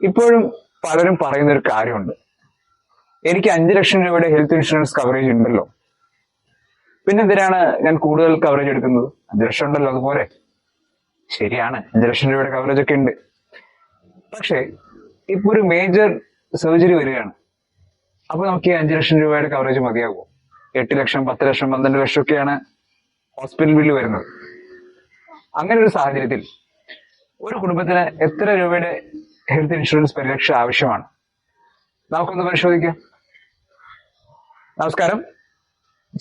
ഇപ്പോഴും പലരും പറയുന്ന ഒരു കാര്യമുണ്ട്, എനിക്ക് 5 ലക്ഷം രൂപയുടെ ഹെൽത്ത് ഇൻഷുറൻസ് കവറേജ് ഉണ്ടല്ലോ, പിന്നെന്തിനാണ് ഞാൻ കൂടുതൽ കവറേജ് എടുക്കുന്നത്? 5 ലക്ഷം ഉണ്ടല്ലോ, അതുപോലെ. ശരിയാണ്, 5 ലക്ഷം രൂപയുടെ കവറേജ് ഒക്കെ ഉണ്ട്. പക്ഷേ ഇപ്പൊ ഒരു മേജർ സർജറി വരികയാണ്, അപ്പൊ നമുക്ക് ഈ 5 ലക്ഷം രൂപയുടെ കവറേജ് മതിയാകുമോ? 8 ലക്ഷം, 10 ലക്ഷം, 12 ലക്ഷം ഒക്കെയാണ് ഹോസ്പിറ്റൽ ബില്ല് വരുന്നത്. അങ്ങനെ ഒരു സാഹചര്യത്തിൽ ഒരു കുടുംബത്തിന് എത്ര രൂപയുടെ ഹെൽത്ത് ഇൻഷുറൻസ് പരിരക്ഷ ആവശ്യമാണ്? നമുക്കൊന്ന് പരിശോധിക്കാം. നമസ്കാരം,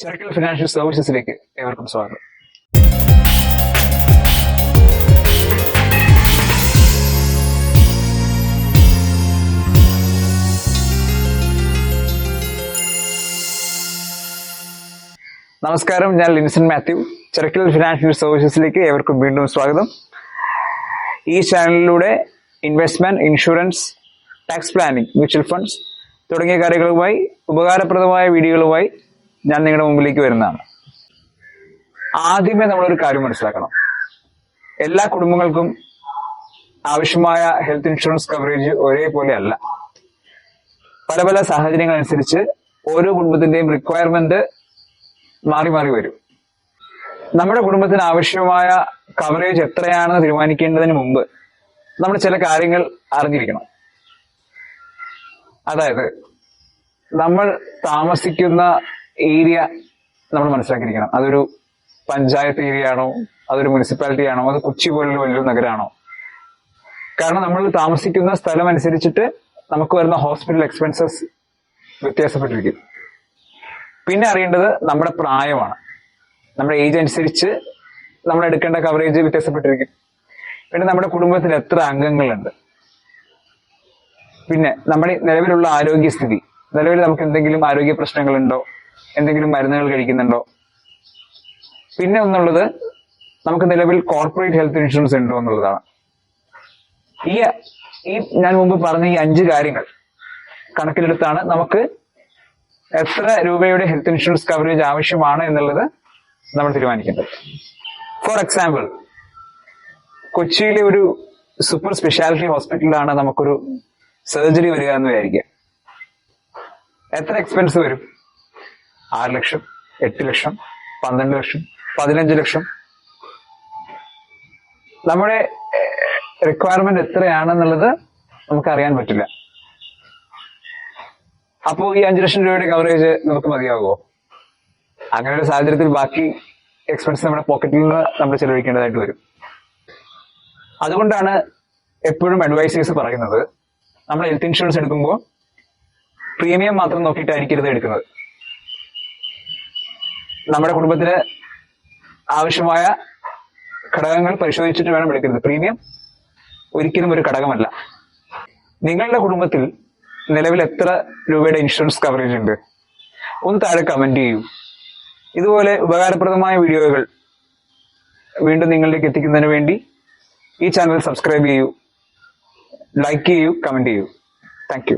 ചെറുക്കൽ ഫിനാൻഷ്യൽ സർവീസസിലേക്ക് ഏവർക്കും സ്വാഗതം. നമസ്കാരം, ഞാൻ ലിൻസൺ മാത്യു. ചെറുക്കൽ ഫിനാൻഷ്യൽ സർവീസസിലേക്ക് ഏവർക്കും വീണ്ടും സ്വാഗതം. ഈ ചാനലിലൂടെ investment, insurance, tax planning, mutual funds തുടങ്ങിയ കാര്യങ്ങളുമായി ഉപകാരപ്രദമായ വീഡിയോകളുമായി ഞാൻ നിങ്ങളുടെ മുമ്പിലേക്ക് വരുന്നതാണ്. ആദ്യമേ നമ്മളൊരു കാര്യം മനസ്സിലാക്കണം, എല്ലാ കുടുംബങ്ങൾക്കും ആവശ്യമായ ഹെൽത്ത് ഇൻഷുറൻസ് കവറേജ് ഒരേപോലെ അല്ല. പല പല സാഹചര്യങ്ങൾ അനുസരിച്ച് ഓരോ കുടുംബത്തിന്റെയും റിക്വയർമെന്റ് മാറി മാറി വരും. നമ്മുടെ കുടുംബത്തിന് ആവശ്യമായ കവറേജ് എത്രയാണെന്ന് തീരുമാനിക്കേണ്ടതിന് മുമ്പ് നമ്മൾ ചില കാര്യങ്ങൾ അറിഞ്ഞിരിക്കണം. അതായത് നമ്മൾ താമസിക്കുന്ന ഏരിയ നമ്മൾ മനസ്സിലാക്കിയിരിക്കണം. അതൊരു പഞ്ചായത്ത് ഏരിയ ആണോ, അതൊരു മുനിസിപ്പാലിറ്റി ആണോ, അത് കൊച്ചി പോലുള്ള വലിയൊരു നഗരമാണോ? കാരണം നമ്മൾ താമസിക്കുന്ന സ്ഥലം അനുസരിച്ചിട്ട് നമുക്ക് വരുന്ന ഹോസ്പിറ്റൽ എക്സ്പെൻസസ് വ്യത്യാസപ്പെട്ടിരിക്കും. പിന്നെ അറിയേണ്ടത് നമ്മുടെ പ്രായമാണ്. നമ്മുടെ ഏജ് അനുസരിച്ച് നമ്മൾ എടുക്കേണ്ട കവറേജ് വ്യത്യാസപ്പെട്ടിരിക്കും. പിന്നെ നമ്മുടെ കുടുംബത്തിൽ എത്ര അംഗങ്ങളുണ്ട്, പിന്നെ നമ്മുടെ നിലവിലുള്ള ആരോഗ്യസ്ഥിതി, നിലവിൽ നമുക്ക് എന്തെങ്കിലും ആരോഗ്യ പ്രശ്നങ്ങളുണ്ടോ, എന്തെങ്കിലും മരുന്നുകൾ കഴിക്കുന്നുണ്ടോ, പിന്നെ ഒന്നുള്ളത് നമുക്ക് നിലവിൽ കോർപ്പറേറ്റ് ഹെൽത്ത് ഇൻഷുറൻസ് ഉണ്ടോ എന്നുള്ളതാണ്. ഈ ഞാൻ മുമ്പ് പറഞ്ഞ ഈ 5 കാര്യങ്ങൾ കണക്കിലെടുത്താണ് നമുക്ക് എത്ര രൂപയുടെ ഹെൽത്ത് ഇൻഷുറൻസ് കവറേജ് ആവശ്യമാണ് എന്നുള്ളത് നമ്മൾ തീരുമാനിക്കേണ്ടത്. ഫോർ എക്സാമ്പിൾ, കൊച്ചിയിലെ ഒരു സൂപ്പർ സ്പെഷ്യാലിറ്റി ഹോസ്പിറ്റലിലാണ് നമുക്കൊരു സർജറി വരിക എന്ന് വിചാരിക്കുക. എത്ര എക്സ്പെൻസ് വരും? 6 ലക്ഷം, 8 ലക്ഷം, 12 ലക്ഷം, 15 ലക്ഷം. നമ്മുടെ റിക്വയർമെന്റ് എത്രയാണെന്നുള്ളത് നമുക്കറിയാൻ പറ്റില്ല. അപ്പോൾ ഈ 5 ലക്ഷം രൂപയുടെ കവറേജ് നമുക്ക് മതിയാകുമോ? അങ്ങനെ ഒരു സാഹചര്യത്തിൽ ബാക്കി എക്സ്പെൻസ് നമ്മുടെ പോക്കറ്റിൽ നിന്ന് നമ്മൾ ചെലവഴിക്കേണ്ടതായിട്ട് വരും. അതുകൊണ്ടാണ് എപ്പോഴും അഡ്വൈസേഴ്സ് പറയുന്നത്, നമ്മൾ ഹെൽത്ത് ഇൻഷുറൻസ് എടുക്കുമ്പോൾ പ്രീമിയം മാത്രം നോക്കിയിട്ടായിരിക്കരുത് എടുക്കുന്നത്. നമ്മുടെ കുടുംബത്തിന് ആവശ്യമായ ഘടകങ്ങൾ പരിശോധിച്ചിട്ട് വേണം എടുക്കുന്നത്. പ്രീമിയം ഒരിക്കലും ഒരു ഘടകമല്ല. നിങ്ങളുടെ കുടുംബത്തിൽ നിലവിൽ എത്ര രൂപയുടെ ഇൻഷുറൻസ് കവറേജ് ഉണ്ട്? ഒന്ന് താഴെ കമന്റ് ചെയ്യൂ. ഇതുപോലെ ഉപകാരപ്രദമായ വീഡിയോകൾ വീണ്ടും നിങ്ങളിലേക്ക് എത്തിക്കുന്നതിന് വേണ്ടി ഈ ചാനൽ സബ്സ്ക്രൈബ് ചെയ്യൂ, ലൈക്ക് ചെയ്യൂ, കമന്റ് ചെയ്യൂ. Thank you.